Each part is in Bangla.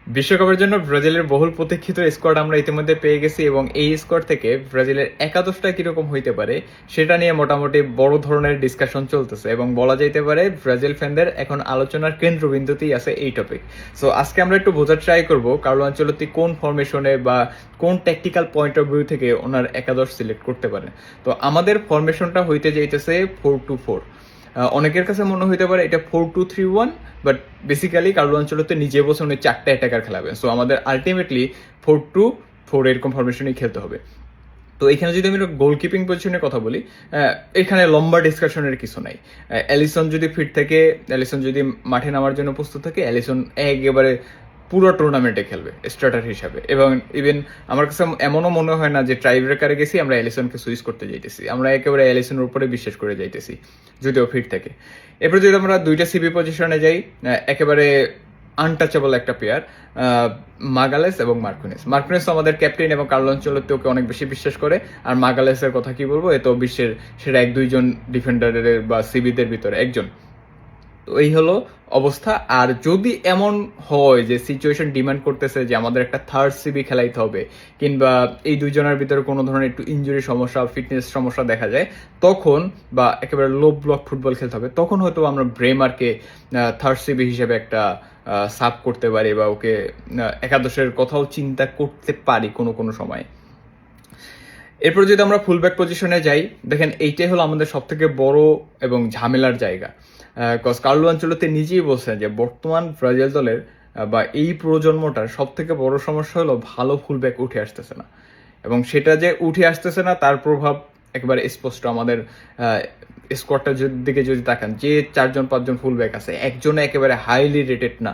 বিশ্বকাপের জন্য ব্রাজিলের বহুল প্রতীক্ষিত স্কোয়াড আমরা ইতিমধ্যে পেয়ে গেছি এবং এই স্কোয়াড থেকে ব্রাজিলের একাদশটা কিরকম হইতে পারে সেটা নিয়ে মোটামুটি বড় ধরনের ডিসকাশন চলতেছে এবং বলা যাইতে পারে ব্রাজিল ফ্যানদের এখন আলোচনার কেন্দ্রবিন্দুতেই আছে এই টপিক। সো আজকে আমরা একটু বোঝার ট্রাই করবো কার্লো আনচেলত্তি কোন ফরমেশনে বা কোন টেকনিক্যাল পয়েন্ট অফ ভিউ থেকে ওনার একাদশ সিলেক্ট করতে পারে। তো আমাদের ফরমেশনটা হইতে যাইতেছে 4-2-4। অনেকের কাছে মনে হইতে পারে এটা 4-2-3-1, বাট বেসিক্যালি কার্লো আনচেলত্তি নিজে বসে উনি 4টা অ্যাটাকার খেলাবেন। সো আমাদের আলটিমেটলি 4-2-4 এরকম ফরমেশনেই খেলতে হবে। তো এখানে যদি আমি গোলকিপিং পজিশনের কথা বলি, এখানে লম্বা ডিসকাশনের কিছু নাই। অ্যালিসন যদি ফিট থাকে, অ্যালিসন যদি মাঠে নামার জন্য প্রস্তুত থাকে, অ্যালিসন একেবারে পুরো টুর্নামেন্টে খেলবে স্টার্টার হিসাবে। এবং ইভেন আমার কাছে এমনও মনে হয় না যে ট্রাই ব্রেকারে গেছি আমরা অ্যালিসনকে সুইচ করতে যাইতেছি, আমরা একেবারে অ্যালিসনের উপরে বিশ্বাস করে যাইতেছি যদিও ফিট থাকে। এরপর যদি আমরা দুইটা সিবি পজিশনে যাই, একেবারে আনটাচেবল একটা প্লেয়ার, মাগালেস এবং মার্কুনেস আমাদের ক্যাপ্টেন এবং কার্লো আনচেলত্তি ওকে অনেক বেশি বিশ্বাস করে। আর মাগালেসের কথা কি বলবো, এ তো বিশ্বের সেরা 1-2 জন ডিফেন্ডারের বা সিবিদের ভিতরে একজন। তো এই হলো অবস্থা। আর যদি এমন হয় যে সিচুয়েশন ডিমান্ড করতেছে যে আমাদের একটা থার্ড সিবি খেলাইতে হবে, কিংবা এই দুইজনের ভিতরে কোনো ধরনের একটু ইনজুরি সমস্যা, ফিটনেস সমস্যা দেখা যায়, তখন বা একেবারে লো ব্লক ফুটবল খেলতে হবে, তখন হয়তো আমরা ব্রেমারকে থার্ড সিবি হিসেবে একটা সাব করতে পারি বা ওকে একাদশের কথাও চিন্তা করতে পারি কোনো কোনো সময়। এরপর যদি আমরা ফুলব্যাক পজিশনে যাই, দেখেন এইটাই হলো আমাদের সব থেকে বড় এবং ঝামেলার জায়গা। কজ কার্লো আনচেলত্তি নিজেই বলছেন যে বর্তমান ব্রাজিল দলের বা এই প্রজন্মটার সব থেকে বড় সমস্যা হলো ভালো ফুলব্যাক উঠে আসতেছে না। এবং সেটা যে উঠে আসতেছে না তার প্রভাব একেবারে স্পষ্ট। আমাদের স্কোয়াডটার দিকে যদি তাকান, যে 4-5জন ফুলব্যাক আছে, একজনে একেবারে হাইলি রেটেড না,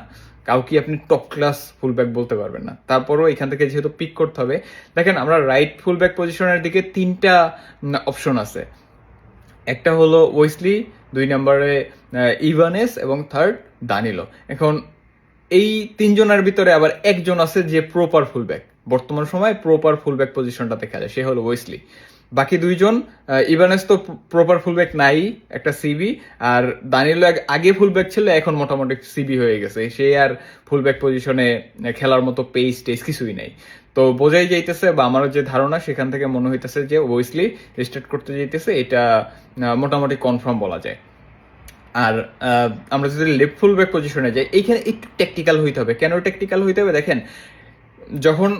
কাউকে আপনি টপ ক্লাস ফুলব্যাক বলতে পারবেন না। তারপরও এখান থেকে যেহেতু পিক করতে হবে, দেখেন আমরা রাইট ফুলব্যাক পজিশনের দিকে 3টা অপশন আছে। একটা হলো ওয়েসলি, 2 নম্বরে ইভানেস এবং থার্ড দানিলো। এখন এই 3জনের ভিতরে আবার একজন আছে যে প্রপার ফুলব্যাক, বর্তমান সময় প্রপার ফুলব্যাক পজিশনটাতে খেলে, সে হলো ওয়েসলি। বাকি 2জন, ইভানেস তো প্রপার ফুলব্যাক নাই, একটা সিবি, আর দানিলো আগে ফুলব্যাক ছিল, এখন মোটামুটি সিবি হয়ে গেছে, সে আর ফুলব্যাক পজিশনে খেলার মতো পেস টেস কিছুই নাই। তো বোঝাই যাইতেছে বা আমারও যে ধারণা সেখান থেকে মনে হইতেছে যে ওয়েসলি স্টার্ট করতে যাইতেছে, এটা মোটামুটি কনফার্ম বলা যায়। আর আমরা যদি লেফট ফুলব্যাক পজিশনে যাই, এইখানে একটু টেকনিক্যাল হইতে হবে। কেন টেকনিক্যাল হইতে হবে? দেখেন, যখন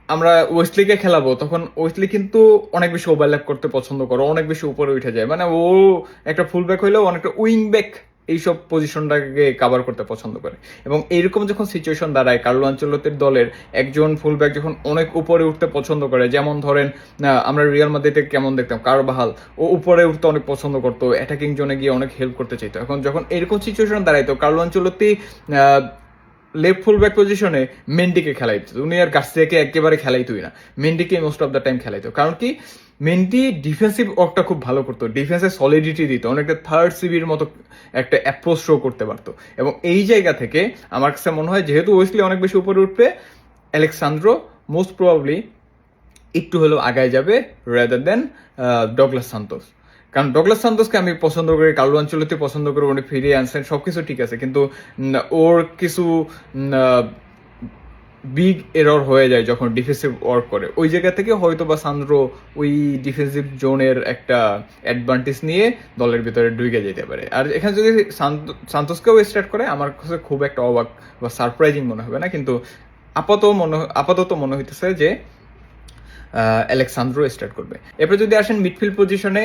আমরা ওয়েসলিকে খেলাবো তখন ওয়েসলি কিন্তু অনেক বেশি ওভারল্যাপ করতে পছন্দ করে, অনেক বেশি উপরে উঠে যায়, মানে ও একটা ফুলব্যাক হইলেও অনেকটা উইং ব্যাক এইসব পজিশনটাকে কাভার করতে পছন্দ করে। এবং এইরকম যখন সিচুয়েশন দাঁড়ায়, কার্লো আনচেলত্তির দলের একজন ফুলব্যাক যখন অনেক উপরে উঠতে পছন্দ করে, যেমন ধরেন আমরা রিয়াল মাদ্রিদে কেমন দেখতাম, কারবাহাল, ও উপরে উঠতে অনেক পছন্দ করতো, অ্যাটাকিং জোনে গিয়ে অনেক হেল্প করতে চাইতো। এখন যখন এরকম সিচুয়েশন দাঁড়াইতো, কার্লো আনচেলত্তি লেফট ফুলব্যাক পজিশনে মেন্ডিকে খেলাইতো, উনি আর গার্সিয়াকে একেবারে খেলাইতোই না, মেন্ডিকে মোস্ট অফ দ্য টাইম খেলাইতো। কারণ কি, মেন্ডি ডিফেন্সিভ ওয়ার্কটা খুব ভালো করতো, ডিফেন্সে সলিডিটি দিত, অনেকটা থার্ড সিবির মতো একটা অ্যাপ্রোচ শো করতে পারতো। এবং এই জায়গা থেকে আমার কাছে মনে হয় যেহেতু ওয়েসলি অনেক বেশি উপরে উঠবে, আলেক্সান্দ্রো মোস্ট প্রবাবলি একটু হলেও আগায় যাবে রাদার দেন ডগলাস সান্তোস। কারণ ডগলাস সান্তোসকে আমি পছন্দ করি, কার্লো আনচেলত্তি পছন্দ করে, উনি ফিরিয়ে আনছেন, সব কিছু ঠিক আছে, কিন্তু ওর কিছু বিগ এরর হয়ে যায় যখন ডিফেন্সিভ ওয়ার্ক করে। ওই জায়গা থেকে হয়তো বা সান্দ্রো ওই ডিফেন্সিভ জোনের একটা অ্যাডভান্টেজ নিয়ে দলের ভিতরে ঢুকে যেতে পারে। আর এখানে যদি সান্তোসকেও স্টার্ট করে আমার কাছে খুব একটা অবাক বা সারপ্রাইজিং মনে হবে না, কিন্তু আপাতত মনে হইতেছে যে আলেক্সান্দ্রো স্টার্ট করবে। এরপর যদি আসেন মিডফিল্ড পজিশনে,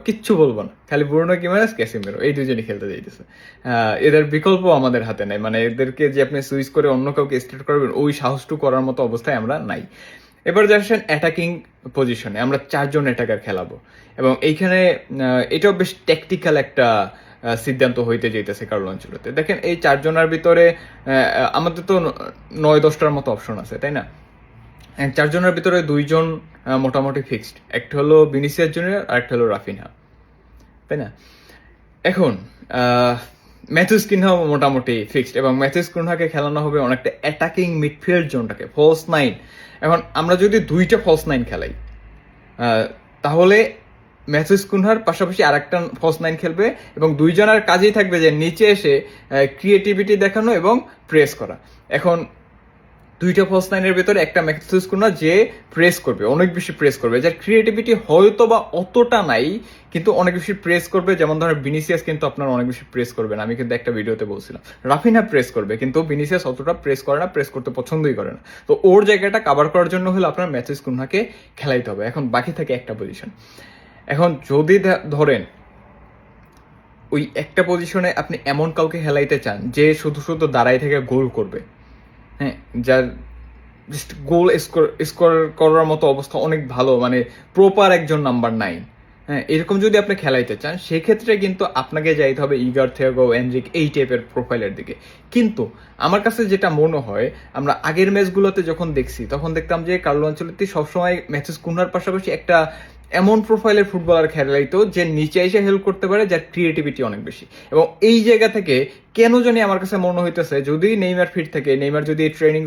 কিচ্ছু বলবো না, খালি ব্রুনো গিমারেস, ক্যাসিমেরো, এই দুজনই খেলতে যাইতেছে। এদের বিকল্প আমাদের হাতে নাই, মানে এদেরকে যে আপনি সুইচ করে অন্য কাউকে স্টার্ট করবেন ওই সাহসটুকু করার মতো অবস্থায় আমরা নাই। এবার যে আসেন অ্যাটাকিং পজিশনে, আমরা 4জন অ্যাটাকার খেলাবো এবং এইখানে এটাও বেশ ট্যাকটিক্যাল একটা সিদ্ধান্ত হইতে যেতেছে কার্লো আনচেলত্তি। দেখেন, এই 4জনের ভিতরে আমাদের তো 9-10টার মতো অপশন আছে, তাই না? 4জনের ভিতরে 2জন মোটামুটি ফিক্সড, একটা হলো ভিনিসিয়াস জুনিয়র আর একটা হলো রাফিনহা, তাই না? এখন ম্যাথিউস কুনহা মোটামুটি ফিক্সড, এবং ম্যাথিউস কুনহাকে খেলানো হবে অনেকটা অ্যাটাকিং মিডফিল্ড জোনটাকে, ফলস 9। এখন আমরা যদি 2টা ফলস 9 খেলাই, তাহলে ম্যাথিউস কুনহার পাশাপাশি আরেকটা ফলস 9 খেলবে এবং 2জনের কাজেই থাকবে যে নিচে এসে ক্রিয়েটিভিটি দেখানো এবং প্রেস করা। এখন দুইটা ফলস নাইনের ভেতরে একটা ম্যাথিউস কুনহা যে প্রেস করবে, অনেক বেশি প্রেস করবে, যার ক্রিয়েটিভিটি হয়তো বা অতটা নাই কিন্তু অনেক বেশি প্রেস করবে। যেমন ধরেন ভিনিসিয়াস কিন্তু আপনার অনেক বেশি প্রেস করবে না, আমি কিন্তু একটা ভিডিওতে বলছিলাম। রাফিনহা প্রেস করবে কিন্তু ভিনিসিয়াস অতটা প্রেস করে না, প্রেস করতে পছন্দই করে না। তো ওর জায়গাটা কাভার করার জন্য হলে আপনার ম্যাথিউস কুনহাকে খেলাইতে হবে। এখন বাকি থাকে একটা পজিশন। এখন যদি ধরেন ওই একটা পজিশনে আপনি এমন কাউকে খেলাইতে চান যে শুধু শুধু দাঁড়াই থেকে গোল করবে, হ্যাঁ, যার জাস্ট গোল স্কোর করার মতো অবস্থা অনেক ভালো, মানে প্রপার একজন নাম্বার 9, হ্যাঁ, এরকম যদি আপনি খেলাইতে চান সেক্ষেত্রে কিন্তু আপনাকে যাইতে হবে ইগার, থিয়াগো, এনরিক এই টাইপের প্রোফাইলের দিকে। কিন্তু আমার কাছে যেটা মনে হয়, আমরা আগের ম্যাচগুলোতে যখন দেখছি তখন দেখতাম যে কার্লো আনচেলত্তি সবসময় ম্যাথিউস কুনহার পাশাপাশি একটা এমন প্রোফাইলের ফুটবলার খেলাইতো যে নিচে এসে হেল্প করতে পারে, যার ক্রিয়েটিভিটি অনেক বেশি। এবং এই জায়গা থেকে কেন জানি আমার কাছে মনে হইতেছে যদি নেইমার ফিট থাকে, নেইমার যদি ট্রেনিং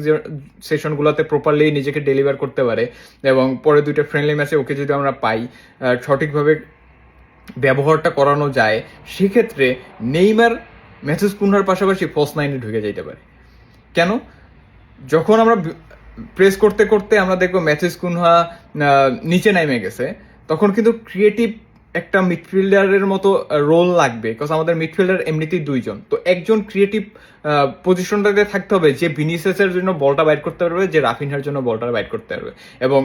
সেশনগুলোতে প্রপারলি নিজেকে ডেলিভার করতে পারে এবং পরে দুইটা ফ্রেন্ডলি ম্যাচে ওকে যদি আমরা পাই, সঠিকভাবে ব্যবহারটা করানো যায়, সেক্ষেত্রে নেইমার ম্যাথিউস কুনহার পাশাপাশি ফলস নাইনে ঢুকে যাইতে পারে। কেন? যখন আমরা প্রেস করতে করতে আমরা দেখবো ম্যাথিউস কুনহা নিচে নেমে গেছে, তখন কিন্তু ক্রিয়েটিভ একটা মিডফিল্ডারের মতো রোল লাগবে, বিকজ আমাদের মিডফিল্ডার এমনিতেই দুইজন। তো একজন ক্রিয়েটিভ পজিশনটাতে থাকতে হবে যে ভিনিসিয়াসের জন্য বলটা বাইট করতে পারবে, যে রাফিনহার জন্য বলটা বাইট করতে পারবে, এবং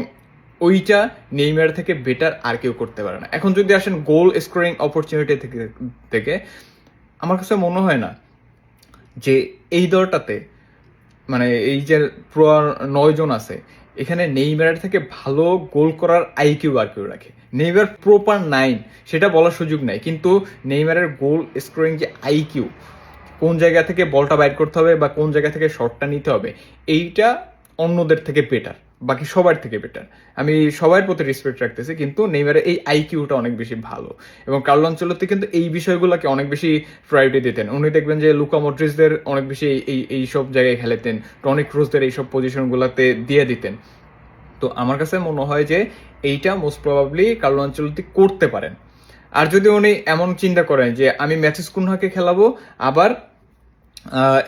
ওইটা নেইমার থেকে বেটার আর কেউ করতে পারে না। এখন যদি আসেন গোল স্কোরিং অপরচুনিটি থেকে আমার কাছে মনে হয় না যে এই দলটাতে, মানে এই যে পুরো 9 জন আছে এখানে নেইমারের থেকে ভালো গোল করার আইকিউ আর কেউ রাখে। নেইমার প্রপার 9 সেটা বলার সুযোগ নাই, কিন্তু নেইমারের গোল স্কোরিং যে আইকিউ, কোন জায়গা থেকে বলটা বাইট করতে হবে বা কোন জায়গা থেকে শটটা নিতে হবে, এইটা অন্যদের থেকে বেটার, বাকি সবার থেকে বেটার। আমি সবার প্রতি রেসপেক্ট রাখতেছি, কিন্তু নেইমারের এই আইকিউটা অনেক বেশি ভালো। এবং কার্লো আনচেলত্তি কিন্তু এই বিষয়গুলোকে অনেক বেশি প্রায়োরিটি দিতেন। উনি দেখবেন যে লুকা মডরিচদের অনেক বেশি এই সব জায়গায় খেলাতেন, টনি ক্রুজদের এইসব পজিশনগুলোতে দিয়ে দিতেন। তো আমার কাছে মনে হয় যে এইটা মোস্ট প্রবাবলি কার্লো আনচেলত্তি করতে পারেন। আর যদি উনি এমন চিন্তা করেন যে আমি ম্যাথিউস কুনহাকে খেলাবো, আবার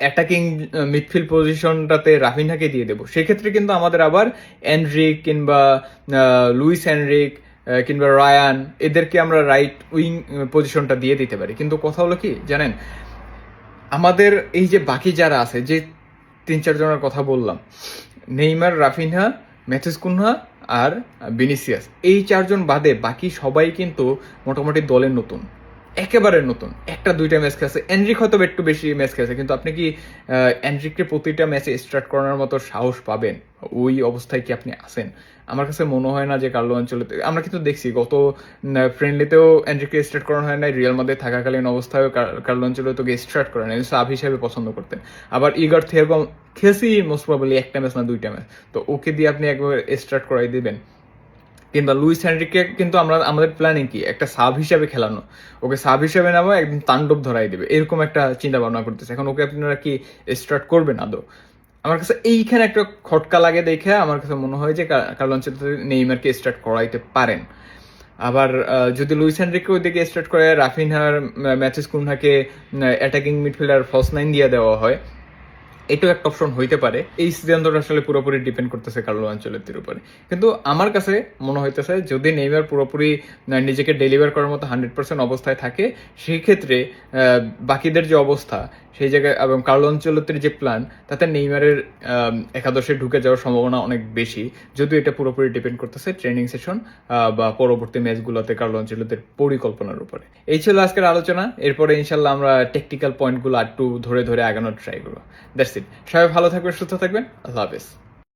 অ্যাটাকিং মিডফিল্ড পজিশনটাতে রাফিনহাকে দিয়ে দেবো, সেক্ষেত্রে কিন্তু আমাদের আবার এনরিক কিংবা লুইস এনরিক কিংবা রায়ান, এদেরকে আমরা রাইট উইং পজিশনটা দিয়ে দিতে পারি। কিন্তু কথা হলো কি জানেন, আমাদের এই যে বাকি যারা আছে, যে 3-4 জনের কথা বললাম, নেইমার, রাফিনহা, ম্যাথিউস কুনহা আর ভিনিসিয়াস, এই 4 জন বাদে বাকি সবাই কিন্তু মোটামুটি দলের নতুন, একেবারে নতুন। 1-2টা ম্যাচ খেলছে, এনরিক হয়তো একটু বেশি ম্যাচ খেলছে, কিন্তু আপনি কি এনরিককে প্রতিটা ম্যাচে স্টার্ট করানোর মতো সাহস পাবেন? ওই অবস্থায় কি আপনি আছেন? আমার কাছে মনে হয় না যে কার্লো আনচেলত্তি, আমরা কিন্তু দেখছি গত ফ্রেন্ডলিতেও এনরিককে স্টার্ট করানো হয় নাই, রিয়াল মাদ্রিদে থাকাকালীন অবস্থায় কার্লো আনচেলত্তিকে স্টার্ট করেন, সাব হিসেবে পছন্দ করতেন। আবার ইগার, থিয়াগো খেলছি মোস্ট প্রবাবলি 1টা ম্যাচ না 2টা ম্যাচ, তো ওকে দিয়ে আপনি একবার স্টার্ট করাই দিবেন? কিংবা লুইস হেনরিককে কিন্তু আমাদের প্ল্যানিং কি, একটা সাব হিসাবে খেলানো, ওকে সাব হিসাবে নেওয়া, একদম তাণ্ডব ধরাই দেবে, এরকম একটা চিন্তা ভাবনা করতেছে। এখন ওকে আপনারা কি স্টার্ট করবেন আদৌ? আমার কাছে এইখানে একটা খটকা লাগে দেখে আমার কাছে মনে হয় যে কার্লো আনচেলত্তি নেইমারকে স্টার্ট করাইতে পারেন। আবার যদি লুইস হেনরিককে ওইদিকে স্টার্ট করে রাফিনহার, ম্যাথিউস কুনহাকে অ্যাটাকিং মিডফিল্ডার ফলস 9 দিয়ে দেওয়া হয়, এটাও একটা অপশন হইতে পারে। এই সিদ্ধান্তটা আসলে পুরোপুরি ডিপেন্ড করতেছে কার্লো আনচেলত্তির উপরে। কিন্তু আমার কাছে মনে হইতেছে যদি নেইমার পুরোপুরি নিজেকে ডেলিভার করার মতো 100% অবস্থায় থাকে, সেই ক্ষেত্রে বাকিদের যে অবস্থা সেই জায়গায় এবং কার্লো আনচেলত্তির যে প্ল্যান, তাতে নেইমারের একাদশে ঢুকে যাওয়ার সম্ভাবনা অনেক বেশি, যদিও এটা পুরোপুরি ডিপেন্ড করতেছে ট্রেনিং সেশন বা পরবর্তী ম্যাচগুলোতে কার্লো আনচেলত্তির পরিকল্পনার উপরে। এই ছিল আজকের আলোচনা। এরপরে ইনশাল্লাহ আমরা টেকনিক্যাল পয়েন্টগুলো একটু ধরে ধরে আগানোর ট্রাই করবো। That's it. সবাই ভালো থাকবেন, সুস্থ থাকবেন। আল্লাহ হাফেজ।